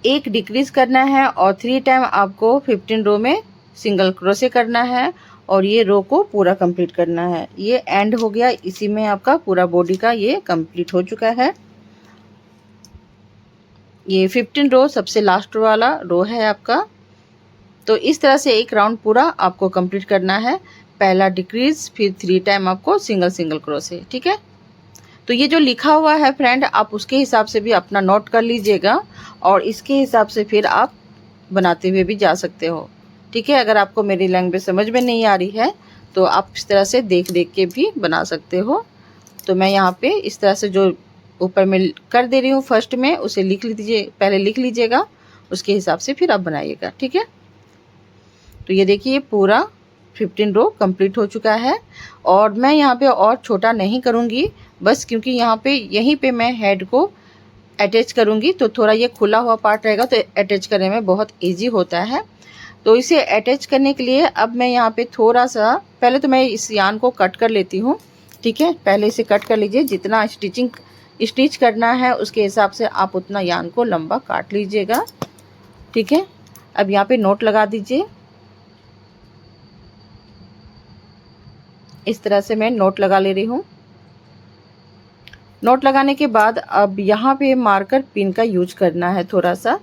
एक डिक्रीज करना है और 3 टाइम आपको 15 रो में सिंगल क्रोशे करना है और ये रो को पूरा कंप्लीट करना है। ये एंड हो गया, इसी में आपका पूरा बॉडी का ये कंप्लीट हो चुका है। ये 15 रो सबसे लास्ट वाला रो है आपका। तो इस तरह से एक राउंड पूरा आपको कंप्लीट करना है। पहला डिक्रीज, फिर 3 टाइम आपको सिंगल सिंगल क्रोशे। ठीक है, तो ये जो लिखा हुआ है फ्रेंड, आप उसके हिसाब से भी अपना नोट कर लीजिएगा और इसके हिसाब से फिर आप बनाते हुए भी जा सकते हो। ठीक है, अगर आपको मेरी लैंग्वेज समझ में नहीं आ रही है तो आप इस तरह से देख देख के भी बना सकते हो। तो मैं यहाँ पे इस तरह से जो ऊपर में कर दे रही हूँ फर्स्ट में, उसे लिख लीजिए, पहले लिख लीजिएगा, उसके हिसाब से फिर आप बनाइएगा। ठीक है, तो ये देखिए पूरा 15 रो कंप्लीट हो चुका है और मैं यहाँ पे और छोटा नहीं करूँगी, बस क्योंकि यहाँ पे यहीं पे मैं हेड को अटैच करूँगी तो थोड़ा ये खुला हुआ पार्ट रहेगा तो अटैच करने में बहुत इजी होता है। तो इसे अटैच करने के लिए अब मैं यहाँ पे थोड़ा सा, पहले तो मैं इस यान को कट कर लेती हूँ। ठीक है, पहले इसे कट कर लीजिए, जितना स्टिच करना है उसके हिसाब से आप उतना यान को लंबा काट लीजिएगा। ठीक है, अब यहाँ पे नोट लगा दीजिए। इस तरह से मैं नोट लगा ले रही हूँ। नोट लगाने के बाद अब यहाँ पे मार्कर पिन का यूज करना है थोड़ा सा,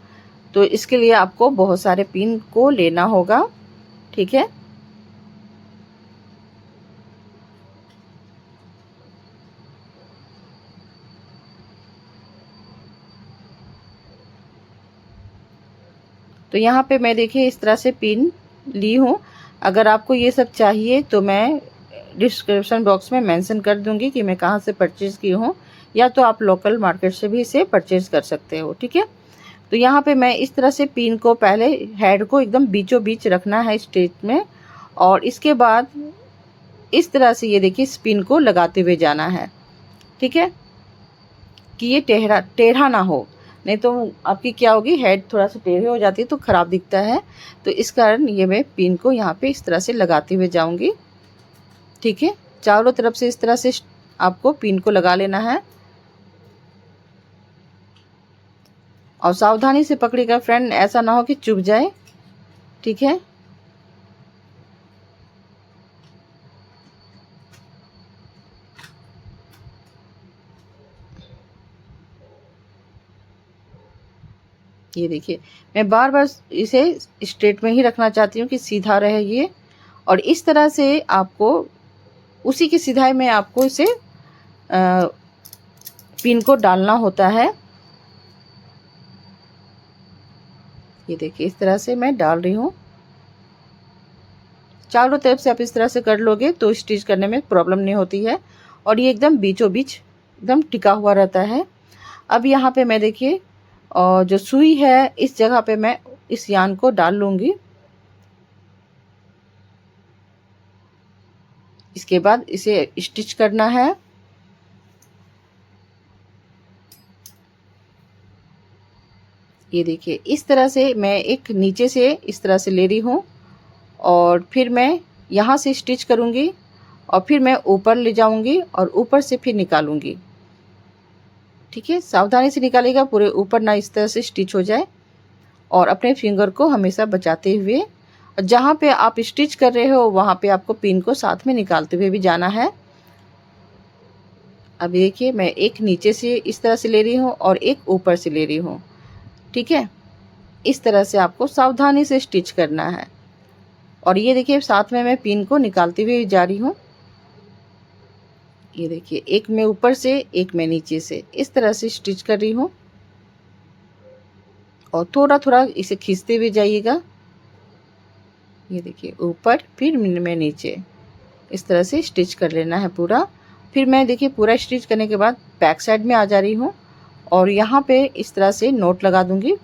तो इसके लिए आपको बहुत सारे पिन को लेना होगा। ठीक है, तो यहाँ पे मैं देखिए इस तरह से पिन ली हूँ। अगर आपको ये सब चाहिए तो मैं डिस्क्रिप्शन बॉक्स में मेंशन कर दूंगी कि मैं कहाँ से परचेज़ की हूँ, या तो आप लोकल मार्केट से भी इसे परचेज़ कर सकते हो। ठीक है, तो यहाँ पे मैं इस तरह से पिन को पहले हेड को एकदम बीचों बीच रखना है स्टिच में और इसके बाद इस तरह से ये देखिए इस पिन को लगाते हुए जाना है। ठीक है, कि ये टेढ़ा टेढ़ा ना हो, नहीं तो आपकी क्या होगी, हेड थोड़ा सा टेढ़ी हो जाती है तो ख़राब दिखता है। तो इस कारण ये मैं पिन को यहाँ पे इस तरह से लगाते हुए जाऊँगी। ठीक है, चारों तरफ से इस तरह से आपको पिन को लगा लेना है। और सावधानी से पकड़िएगा फ्रेंड, ऐसा ना हो कि चुभ जाए। ठीक है, ये देखिए मैं बार बार इसे स्ट्रेट में ही रखना चाहती हूँ कि सीधा रहे ये। और इस तरह से आपको उसी की सिधाई में आपको इसे पिन को डालना होता है। ये देखिए इस तरह से मैं डाल रही हूँ। चारों तरफ से आप इस तरह से कर लोगे तो स्टिच करने में प्रॉब्लम नहीं होती है और ये एकदम बीचों बीच एकदम टिका हुआ रहता है। अब यहाँ पे मैं देखिए और जो सुई है इस जगह पे मैं इस यान को डाल लूँगी। इसके बाद इसे स्टिच करना है। ये देखिए इस तरह से मैं एक नीचे से इस तरह से ले रही हूँ और फिर मैं यहाँ से स्टिच करूँगी और फिर मैं ऊपर ले जाऊँगी और ऊपर से फिर निकालूँगी। ठीक है, सावधानी से निकालिएगा, पूरे ऊपर ना इस तरह से स्टिच हो जाए। और अपने फिंगर को हमेशा बचाते हुए, जहाँ पे आप स्टिच कर रहे हो वहाँ पे आपको पिन को साथ में निकालते हुए भी जाना है। अब देखिए मैं एक नीचे से इस तरह से ले रही हूँ और एक ऊपर से ले रही हूँ। ठीक है, इस तरह से आपको सावधानी से स्टिच करना है। और ये देखिए साथ में मैं पिन को निकालती हुए जा रही हूँ। ये देखिए एक मैं ऊपर से एक मैं नीचे से इस तरह से स्टिच कर रही हूँ और थोड़ा थोड़ा इसे खींचते हुए जाइएगा। ये देखिए ऊपर फिर मैं नीचे इस तरह से स्टिच कर लेना है पूरा। फिर मैं देखिए पूरा स्टिच करने के बाद बैक साइड में आ जा रही हूँ और यहाँ पे इस तरह से नोट लगा दूँगी।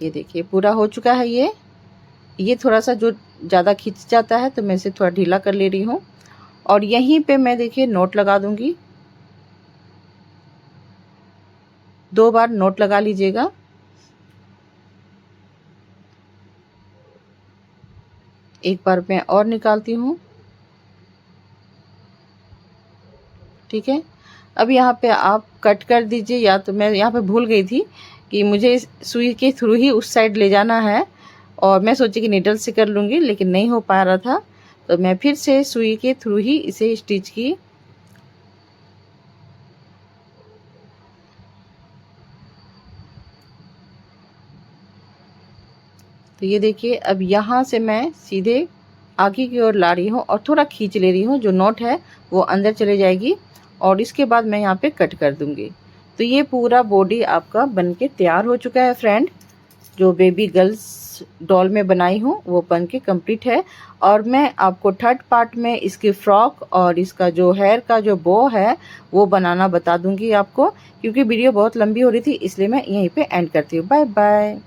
ये देखिए पूरा हो चुका है। ये थोड़ा सा जो ज़्यादा खिंच जाता है तो मैं इसे थोड़ा ढीला कर ले रही हूँ और यहीं पे मैं देखिए नोट लगा दूँगी। 2 बार नोट लगा लीजिएगा। एक बार मैं और निकालती हूँ। ठीक है, अब यहाँ पे आप कट कर दीजिए, या तो मैं यहाँ पे भूल गई थी कि मुझे सुई के थ्रू ही उस साइड ले जाना है और मैं सोची कि नीडल से कर लूँगी लेकिन नहीं हो पा रहा था, तो मैं फिर से सुई के थ्रू ही इसे स्टिच की। तो ये देखिए अब यहाँ से मैं सीधे आगे की ओर ला रही हूँ और थोड़ा खींच ले रही हूँ, जो नोट है वो अंदर चले जाएगी और इसके बाद मैं यहाँ पे कट कर दूँगी। तो ये पूरा बॉडी आपका बनके तैयार हो चुका है फ्रेंड। जो बेबी गर्ल्स डॉल में बनाई हूँ वो बन के कंप्लीट है और मैं आपको थर्ड पार्ट में इसकी फ्रॉक और इसका जो हेयर का जो बो है वो बनाना बता दूँगी आपको, क्योंकि वीडियो बहुत लंबी हो रही थी इसलिए मैं यहीं पे एंड करती हूँ। Bye bye.